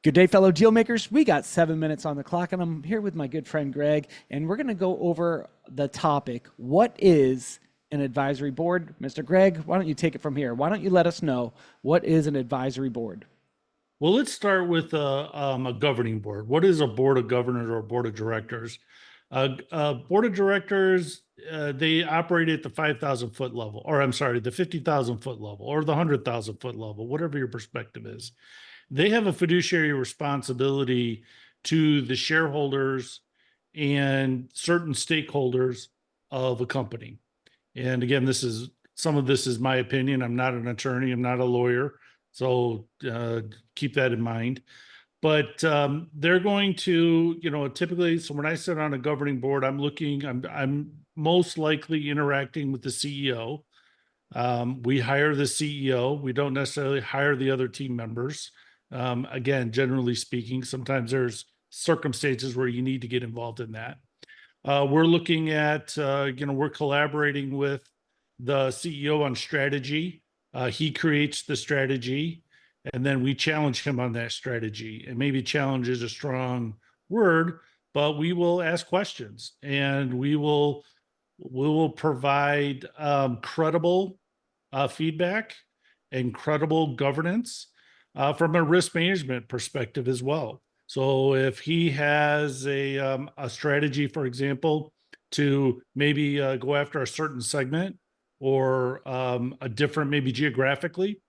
Good day, fellow deal makers. We got 7 minutes on the clock, and I'm here with my good friend Greg, and we're going to go over the topic: what is an advisory board? Mr. Greg, why don't you take it from here? Why don't you let us know what is an advisory board? Well, let's start with a governing board. What is a board of governors or a board of directors? A board of directors, they operate at the 5,000 foot level, or I'm sorry, the 50,000 foot level, or the 100,000 foot level, whatever your perspective is. They have a fiduciary responsibility to the shareholders and certain stakeholders of a company. And again, some of this is my opinion. I'm not an attorney. I'm not a lawyer. So keep that in mind. But they're going to, typically, so when I sit on a governing board, I'm most likely interacting with the CEO. We hire the CEO. We don't necessarily hire the other team members. Again, generally speaking, sometimes there's circumstances where you need to get involved in that. We're looking at, we're collaborating with the CEO on strategy. He creates the strategy, and then we challenge him on that strategy. And maybe challenge is a strong word, but we will ask questions, and we will provide credible feedback and credible governance from a risk management perspective as well. So if he has a strategy, for example, to maybe go after a certain segment or a different, maybe geographically,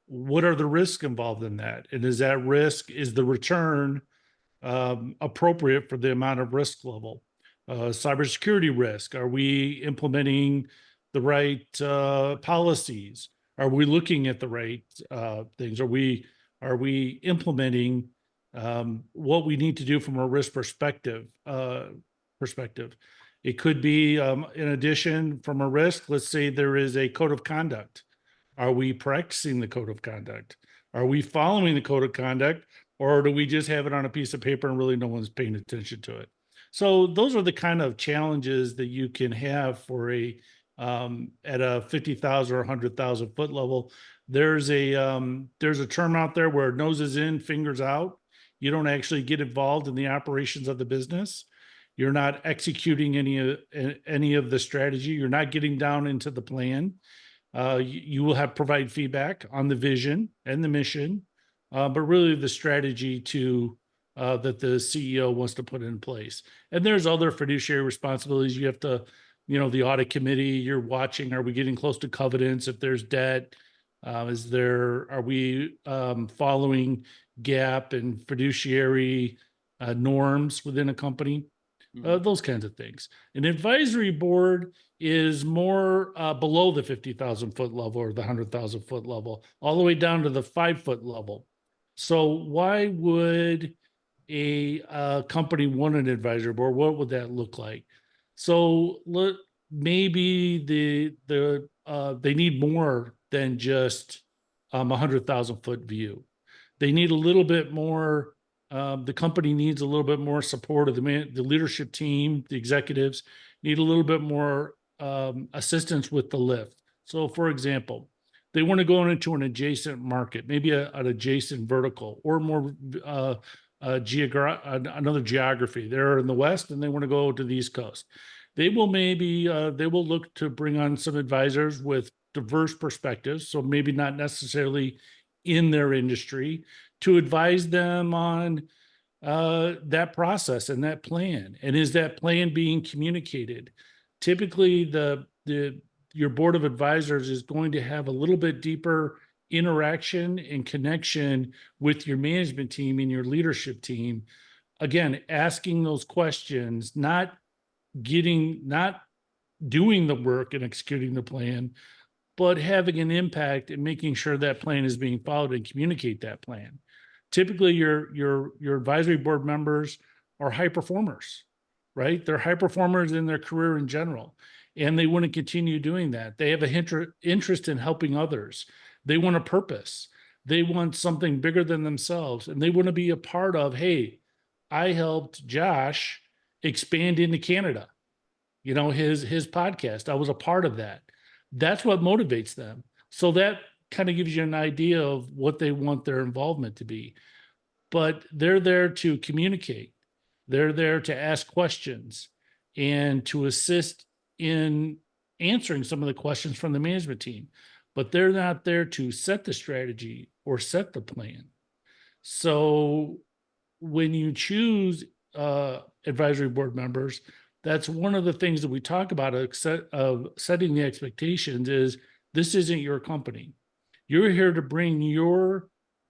what are the risks involved in that? And is the return appropriate for the amount of risk level? Cybersecurity risk, are we implementing the right policies? Are we looking at the right things? Are we implementing what we need to do from a risk perspective? It could be, in addition, from a risk, let's say there is a code of conduct. Are we practicing the code of conduct? Are we following the code of conduct, or do we just have it on a piece of paper and really no one's paying attention to it? So those are the kind of challenges that you can have for at a 50,000 or 100,000 foot level. There's a term out there where noses in, fingers out. You don't actually get involved in the operations of the business. You're not executing any of the strategy. You're not getting down into the plan. You will provide feedback on the vision and the mission, but really the strategy that the CEO wants to put in place. And there's other fiduciary responsibilities. You have to, the audit committee, you're watching, are we getting close to covenants? If there's debt, are we following GAAP and fiduciary norms within a company? Those kinds of things. An advisory board is more below the 50,000 foot level or the 100,000 foot level, all the way down to the 5 foot level. So why would a company want an advisory board? What would that look like? So maybe they need more than just 100,000 foot view. They need a little bit more. The company needs a little bit more support of the leadership team. The executives need a little bit more assistance with the lift. So, for example, they want to go into an adjacent market, maybe an adjacent vertical, or more another geography. They're in the West and they want to go to the East Coast. They will look to bring on some advisors with diverse perspectives. So maybe not necessarily in their industry, to advise them on that process and that plan. And is that plan being communicated? Typically, your board of advisors is going to have a little bit deeper interaction and connection with your management team and your leadership team. Again, asking those questions, not doing the work and executing the plan, but having an impact and making sure that plan is being followed and communicate that plan. Typically, your advisory board members are high performers, right? They're high performers in their career in general, and they want to continue doing that. They have an interest in helping others. They want a purpose. They want something bigger than themselves, and they want to be a part of, hey, I helped Josh expand into Canada, his podcast. I was a part of that. That's what motivates them. So that kind of gives you an idea of what they want their involvement to be. but they're there to communicate. They're there to ask questions and to assist in answering some of the questions from the management team, but they're not there to set the strategy or set the plan. So when you choose advisory board members, that's one of the things that we talk about of setting the expectations is this isn't your company. You're here to bring your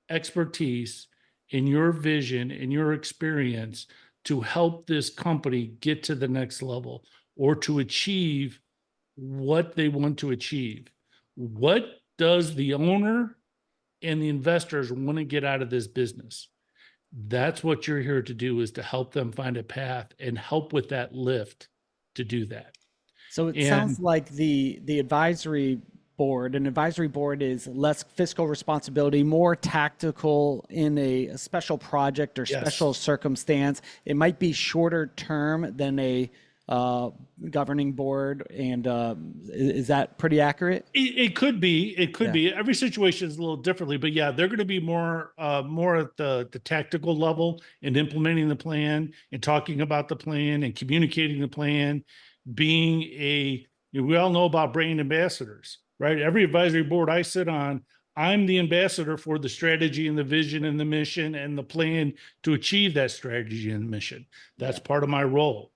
expertise and your vision and your experience to help this company get to the next level or to achieve what they want to achieve. What does the owner and the investors want to get out of this business? That's what you're here to do, is to help them find a path and help with that lift to do that. So it sounds like the advisory board, an advisory board is less fiscal responsibility, more tactical in a special project or special circumstance. It might be shorter term than a governing board. And is that pretty accurate? It could be. It could be. Every situation is a little differently, but yeah, they're going to be more at the tactical level and implementing the plan and talking about the plan and communicating the plan. Being we all know about brand ambassadors, right? Every advisory board I sit on, I'm the ambassador for the strategy and the vision and the mission and the plan to achieve that strategy and mission. That's part of my role.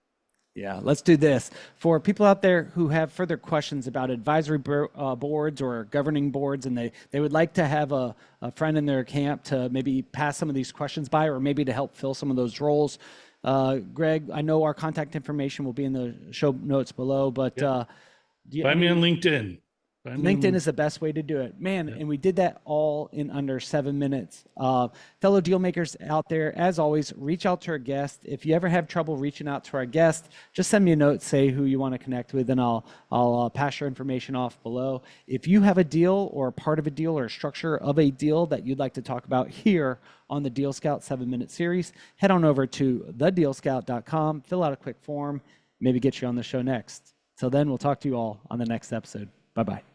Yeah, let's do this. For people out there who have further questions about advisory boards or governing boards, and they would like to have a friend in their camp to maybe pass some of these questions by, or maybe to help fill some of those roles, Greg, I know our contact information will be in the show notes below, but find me on LinkedIn. LinkedIn is the best way to do it, man. And we did that all in under 7 minutes. Fellow deal makers out there, as always, reach out to our guest. If you ever have trouble reaching out to our guest, just send me a note, say who you want to connect with, and I'll pass your information off below. If you have a deal or a part of a deal or a structure of a deal that you'd like to talk about here on the Deal Scout 7-minute series, head on over to thedealscout.com, fill out a quick form, maybe get you on the show next. Till then, we'll talk to you all on the next episode. Bye-bye.